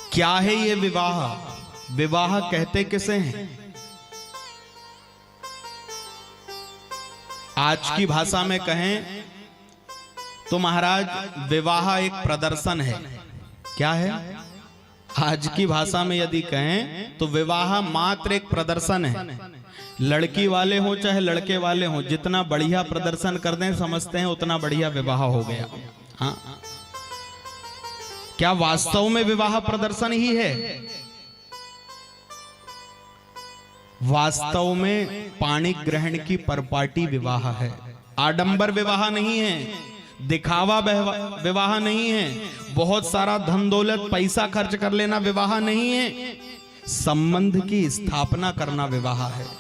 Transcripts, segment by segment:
क्या है ये विवाह? विवाह कहते किसे हैं? आज की भाषा में कहें तो महाराज विवाह एक प्रदर्शन है। क्या है? आज की भाषा में यदि कहें तो विवाह मात्र एक प्रदर्शन है। लड़की वाले हो चाहे लड़के वाले हो, जितना बढ़िया प्रदर्शन कर दें समझते हैं उतना बढ़िया विवाह हो गया। हाँ, क्या वास्तव में विवाह प्रदर्शन ही है? वास्तव में पाणी ग्रहण की परपाटी विवाह है। आडंबर विवाह नहीं है, दिखावा विवाह नहीं है, बहुत सारा धन दौलत पैसा खर्च कर लेना विवाह नहीं है, संबंध की स्थापना करना विवाह है।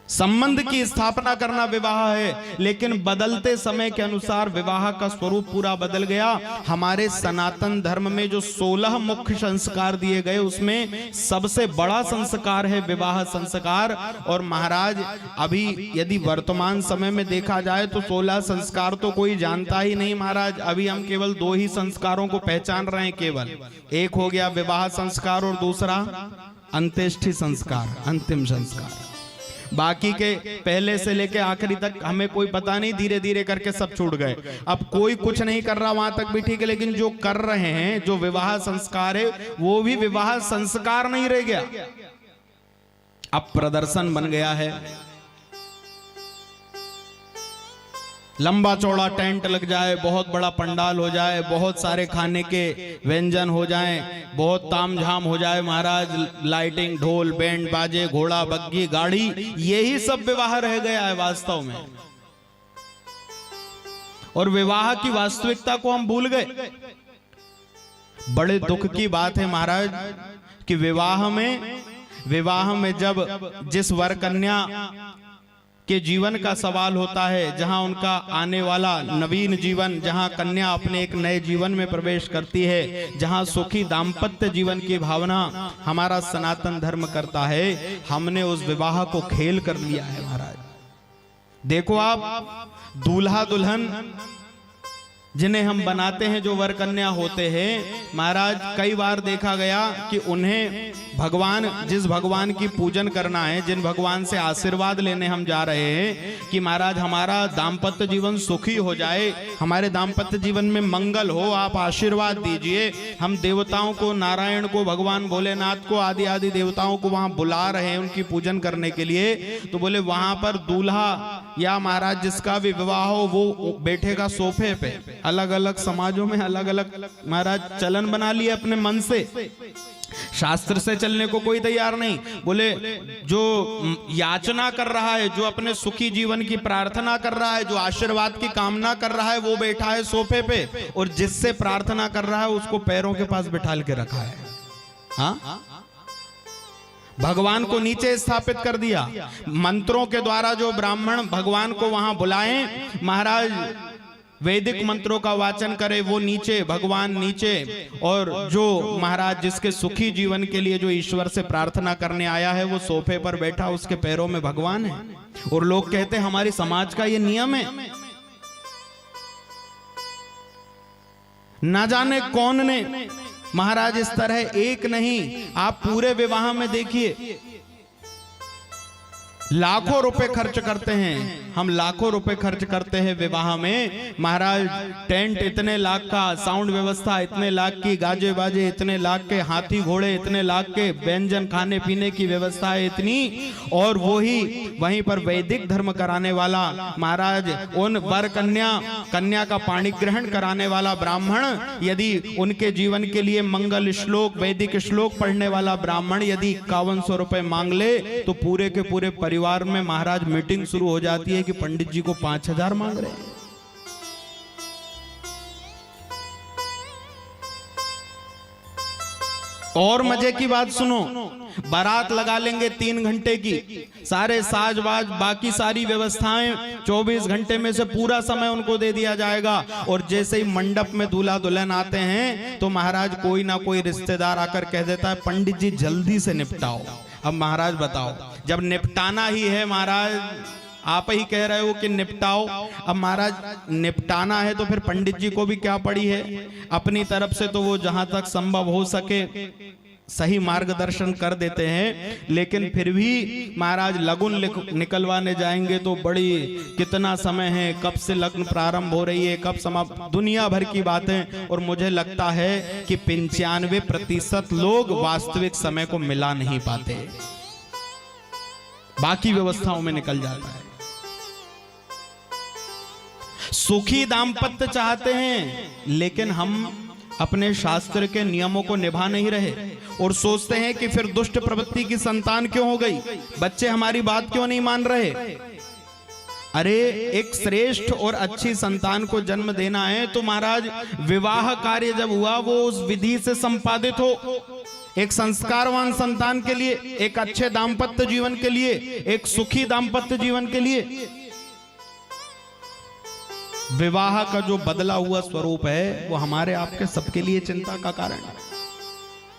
संबंध की स्थापना करना विवाह है। लेकिन बदलते समय के अनुसार विवाह का स्वरूप पूरा बदल गया। हमारे सनातन धर्म में जो 16 मुख्य संस्कार दिए गए उसमें सबसे बड़ा संस्कार है विवाह संस्कार। और महाराज अभी यदि वर्तमान समय में देखा जाए तो 16 संस्कार तो कोई जानता ही नहीं महाराज। अभी हम केवल 2 ही संस्कारों को पहचान रहे हैं केवल। एक हो गया विवाह संस्कार और दूसरा अंत्येष्टि संस्कार, अंतिम संस्कार। बाकी के पहले से लेके आखिरी तक हमें कोई पता नहीं, धीरे धीरे करके सब छूट गए। अब कोई कुछ नहीं कर रहा वहां तक भी ठीक है, लेकिन जो कर रहे हैं, जो विवाह संस्कार है वो भी विवाह संस्कार नहीं रह गया, अब प्रदर्शन बन गया है। लंबा चौड़ा टेंट लग जाए, बहुत बड़ा पंडाल हो जाए, बहुत सारे खाने के व्यंजन हो जाएं, बहुत तामझाम हो जाए महाराज, लाइटिंग, ढोल, बैंड बाजे, घोड़ा, बग्गी, गाड़ी, यही सब विवाह रह गया है वास्तव में। और विवाह की वास्तविकता को हम भूल गए। बड़े दुख की बात है महाराज कि विवाह में जब जिस वर कन्या के जीवन का सवाल होता है, जहां उनका आने वाला नवीन जीवन, जहां कन्या अपने एक नए जीवन में प्रवेश करती है, जहां सुखी दाम्पत्य जीवन की भावना हमारा सनातन धर्म करता है, हमने उस विवाह को खेल कर लिया है महाराज। देखो आप, दूल्हा दुल्हन जिन्हें हम बनाते हैं, जो वर कन्या होते हैं महाराज, कई बार देखा गया कि उन्हें भगवान, जिस भगवान की पूजन करना है, जिन भगवान से आशीर्वाद लेने हम जा रहे हैं कि महाराज हमारा दाम्पत्य जीवन सुखी हो जाए, हमारे दाम्पत्य जीवन में मंगल हो, आप आशीर्वाद दीजिए। हम देवताओं को, नारायण को, भगवान भोलेनाथ को, आदि आदि देवताओं को वहां बुला रहे हैं उनकी पूजन करने के लिए। तो बोले वहां पर दूल्हा या महाराज जिसका भी विवाह हो वो बैठेगा सोफे पे। अलग अलग समाजों में अलग अलग महाराज चलन बना लिए अपने मन से, शास्त्र से चलने को कोई तैयार नहीं। बोले जो याचना कर रहा है, जो अपने सुखी जीवन की प्रार्थना कर रहा है, जो आशीर्वाद की कामना कर रहा है, वो बैठा है सोफे पे, और जिससे प्रार्थना कर रहा है उसको पैरों के पास बिठा के रखा है। हाँ, भगवान को नीचे स्थापित कर दिया। मंत्रों के द्वारा जो ब्राह्मण भगवान को वहां बुलाएं, महाराज वैदिक मंत्रों का वाचन करे, वो नीचे, भगवान नीचे, और जो महाराज जिसके सुखी जीवन के लिए जो ईश्वर से प्रार्थना करने आया है वो सोफे पर बैठा, उसके पैरों में भगवान है। और लोग कहते हैं हमारी समाज का ये नियम है। ना जाने कौन ने महाराज इस तरह, एक नहीं आप पूरे विवाह में देखिए लाखों रुपए खर्च करते हैं। हम लाखों रुपए खर्च करते हैं विवाह में महाराज। टेंट इतने लाख का, साउंड व्यवस्था इतने लाख की, गाजे बाजे इतने लाख के, हाथी घोड़े इतने लाख के, व्यंजन खाने पीने की व्यवस्था है इतनी। और वहीं पर वैदिक धर्म कराने वाला महाराज, उन वर कन्या का पाणी ग्रहण कराने वाला ब्राह्मण, यदि उनके जीवन के लिए मंगल श्लोक, वैदिक श्लोक पढ़ने वाला ब्राह्मण यदि 5100 रुपए मांग ले तो पूरे के पूरे परिवार में महाराज मीटिंग शुरू हो जाती है कि पंडित जी को 5000 मांग रहे हैं। और मजे की बात सुनो, बारात लगा लेंगे 3 घंटे की, सारे साजबाज, बाकी सारी व्यवस्थाएं 24 घंटे में से पूरा समय उनको दे दिया जाएगा। और जैसे ही मंडप में दूल्हा दुल्हन आते हैं तो महाराज कोई ना कोई रिश्तेदार आकर कह देता है पंडित जी जल्दी से निपटाओ। अब महाराज बताओ, जब निपटाना ही है महाराज आप ही कह रहे हो कि निपटाओ। अब महाराज निपटाना है तो फिर पंडित जी को भी क्या पड़ी है, अपनी तरफ से तो वो जहां तक संभव हो सके सही मार्गदर्शन कर देते हैं, लेकिन फिर भी महाराज लगुन निकलवाने जाएंगे तो बड़ी कितना समय है, कब से लग्न प्रारंभ हो रही है, कब समाप्त, दुनिया भर की बातें। और मुझे लगता है कि 95% लोग वास्तविक समय को मिला नहीं पाते, बाकी व्यवस्थाओं में निकल जाता है। सुखी दाम्पत्य चाहते हैं, लेकिन हम अपने शास्त्र के नियमों को निभा नहीं रहे और सोचते हैं कि फिर दुष्ट प्रवृत्ति की संतान क्यों हो गई, बच्चे हमारी बात क्यों नहीं मान रहे। अरे एक श्रेष्ठ और अच्छी संतान को जन्म देना है तो महाराज विवाह कार्य जब हुआ वो उस विधि से संपादित हो, एक संस्कारवान संतान के लिए, एक अच्छे दाम्पत्य जीवन के लिए, एक सुखी दाम्पत्य जीवन के लिए। विवाह का जो बदला हुआ स्वरूप है वो हमारे आपके सबके लिए चिंता का कारण है।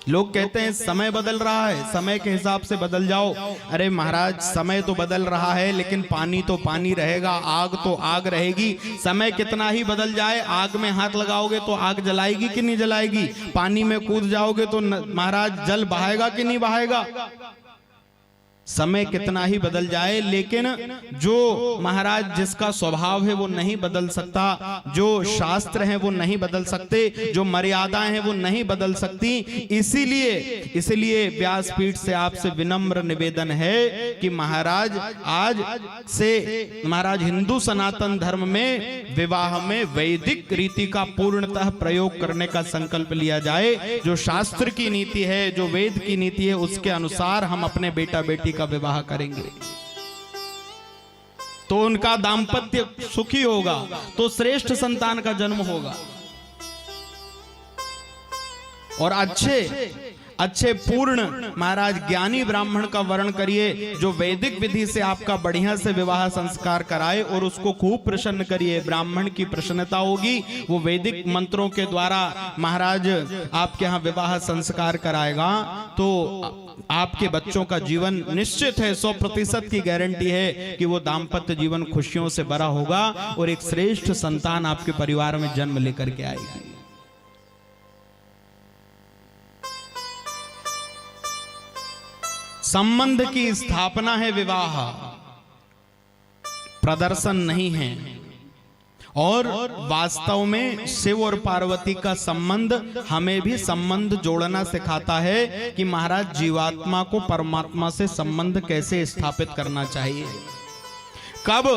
लोग कहते हैं समय बदल रहा है, समय के हिसाब से बदल जाओ। अरे महाराज समय तो बदल रहा है, लेकिन पानी तो पानी रहेगा, आग तो आग रहेगी। समय कितना ही बदल जाए, आग में हाथ लगाओगे तो आग जलाएगी कि नहीं जलाएगी, पानी में कूद जाओगे तो महाराज जल बहाएगा कि नहीं बहाएगा। समय कितना ही बदल जाए, लेकिन जो महाराज जिसका स्वभाव है वो नहीं बदल सकता, जो शास्त्र हैं वो नहीं बदल सकते, जो मर्यादाएं हैं वो नहीं बदल सकती। इसीलिए व्यासपीठ से आपसे विनम्र निवेदन है कि महाराज आज से महाराज हिंदू सनातन धर्म में विवाह में वैदिक रीति का पूर्णतः प्रयोग करने का संकल्प लिया जाए। जो शास्त्र की नीति है, जो वेद की नीति है, उसके अनुसार हम अपने बेटा बेटी का विवाह करेंगे तो उनका दाम्पत्य सुखी होगा, तो श्रेष्ठ संतान का जन्म होगा और अच्छे पूर्ण महाराज ज्ञानी ब्राह्मण का वर्ण करिए, जो वैदिक विधि से आपका बढ़िया से विवाह संस्कार कराए और उसको खूब प्रसन्न करिए। ब्राह्मण की प्रसन्नता होगी, वो वैदिक मंत्रों के द्वारा महाराज आपके यहाँ विवाह संस्कार कराएगा, तो आपके बच्चों का जीवन निश्चित है, 100% की गारंटी है कि वो दाम्पत्य जीवन खुशियों से भरा होगा और एक श्रेष्ठ संतान आपके परिवार में जन्म लेकर के आएगी। संबंध की स्थापना है विवाह, प्रदर्शन नहीं है। और वास्तव में शिव और पार्वती का संबंध हमें भी संबंध जोड़ना सिखाता है कि महाराज जीवात्मा को परमात्मा से संबंध कैसे स्थापित करना चाहिए, कब